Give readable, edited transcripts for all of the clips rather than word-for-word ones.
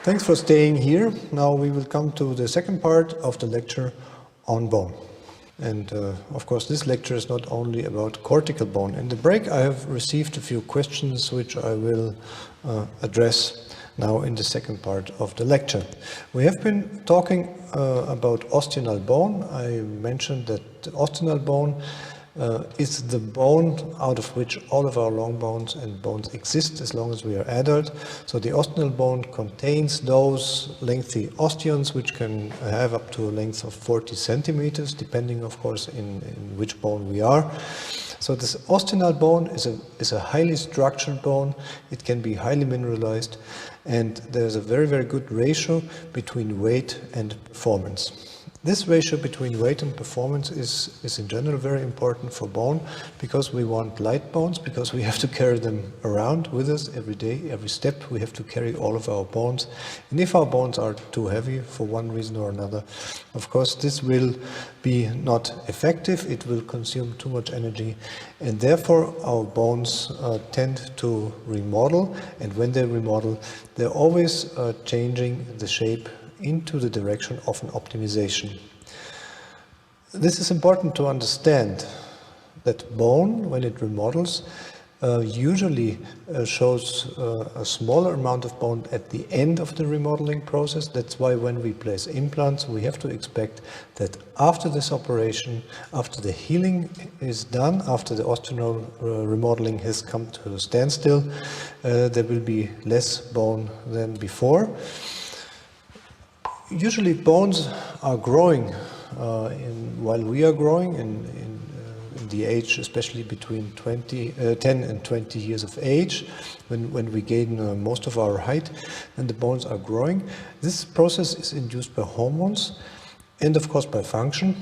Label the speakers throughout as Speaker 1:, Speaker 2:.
Speaker 1: Thanks for staying here. Now we will come to the second part of the lecture on bone. And of course this lecture is not only about cortical bone. In the break I have received a few questions which I will address now in the second part of the lecture. We have been talking about osteonal bone. I mentioned that osteonal bone is the bone out of which all of our long bones and bones exist as long as we are adult. So the osteonal bone contains those lengthy osteons which can have up to a length of 40 centimeters, depending of course in which bone we are. So this osteonal bone is a highly structured bone. It can be highly mineralized, and there's a very, very good ratio between weight and performance. This ratio between weight and performance is in general very important for bone, because we want light bones, because we have to carry them around with us every day, every step. We have to carry all of our bones. And if our bones are too heavy for one reason or another, of course this will be not effective. It will consume too much energy, and therefore our bones tend to remodel, and when they remodel, they're always changing the shape into the direction of an optimization. This is important to understand, that bone, when it remodels, usually shows a smaller amount of bone at the end of the remodeling process. That's why when we place implants, we have to expect that after this operation, after the healing is done, after the osteonal remodeling has come to a standstill, there will be less bone than before. Usually bones are growing while we are growing in the age, especially between 10 and 20 years of age, when we gain most of our height, and the bones are growing. This process is induced by hormones and of course by function.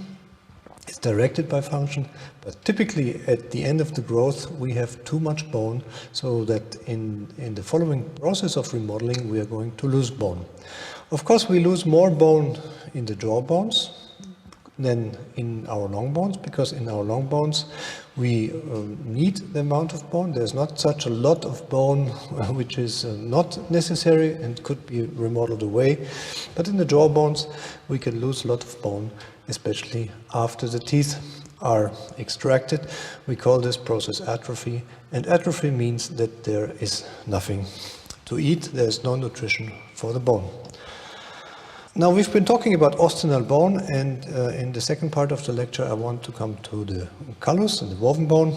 Speaker 1: It's directed by function, but typically at the end of the growth we have too much bone, so that in the following process of remodeling we are going to lose bone. Of course we lose more bone in the jaw bones than in our long bones, because in our long bones we need the amount of bone. There's not such a lot of bone which is not necessary and could be remodeled away. But in the jaw bones we can lose a lot of bone, especially after the teeth are extracted. We call this process atrophy, and atrophy means that there is nothing to eat, there's no nutrition for the bone. Now we've been talking about osteonal bone, and in the second part of the lecture I want to come to the callus and the woven bone.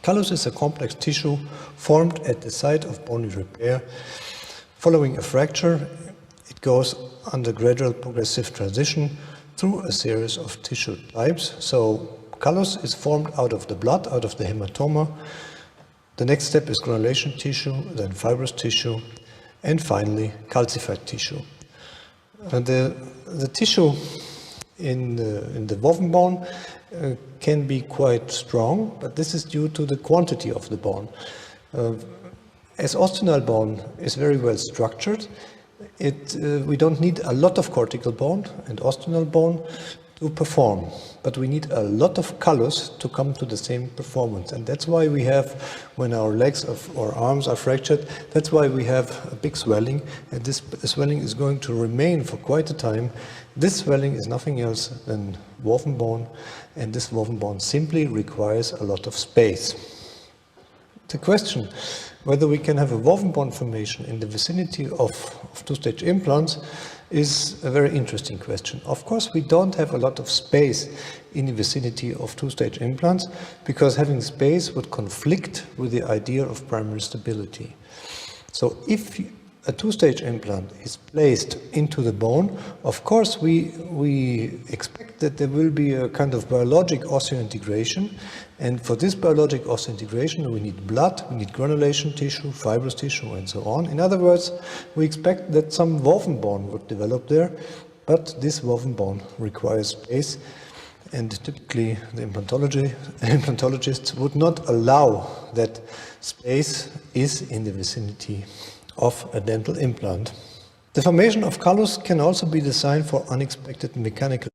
Speaker 1: Callus is a complex tissue formed at the site of bony repair. Following a fracture, it goes under gradual progressive transition through a series of tissue types. So callus is formed out of the blood, out of the hematoma. The next step is granulation tissue, then fibrous tissue, and finally calcified tissue. And the tissue in the woven bone can be quite strong, but this is due to the quantity of the bone. As osteonal bone is very well structured, we don't need a lot of cortical bone and osteonal bone to perform, but we need a lot of callus to come to the same performance. And that's why we have, when our legs or arms are fractured, that's why we have a big swelling, and this swelling is going to remain for quite a time. This swelling is nothing else than woven bone, and this woven bone simply requires a lot of space. The question whether we can have a woven bone formation in the vicinity of two-stage implants is a very interesting question. Of course, we don't have a lot of space in the vicinity of two-stage implants, because having space would conflict with the idea of primary stability. So if a two-stage implant is placed into the bone, of course we expect that there will be a kind of biologic osseointegration, and for this biologic osseointegration we need blood, we need granulation tissue, fibrous tissue, and so on. In other words, we expect that some woven bone would develop there, but this woven bone requires space, and typically the implantologists would not allow that space is in the vicinity of a dental implant. The formation of callus can also be the sign for unexpected mechanical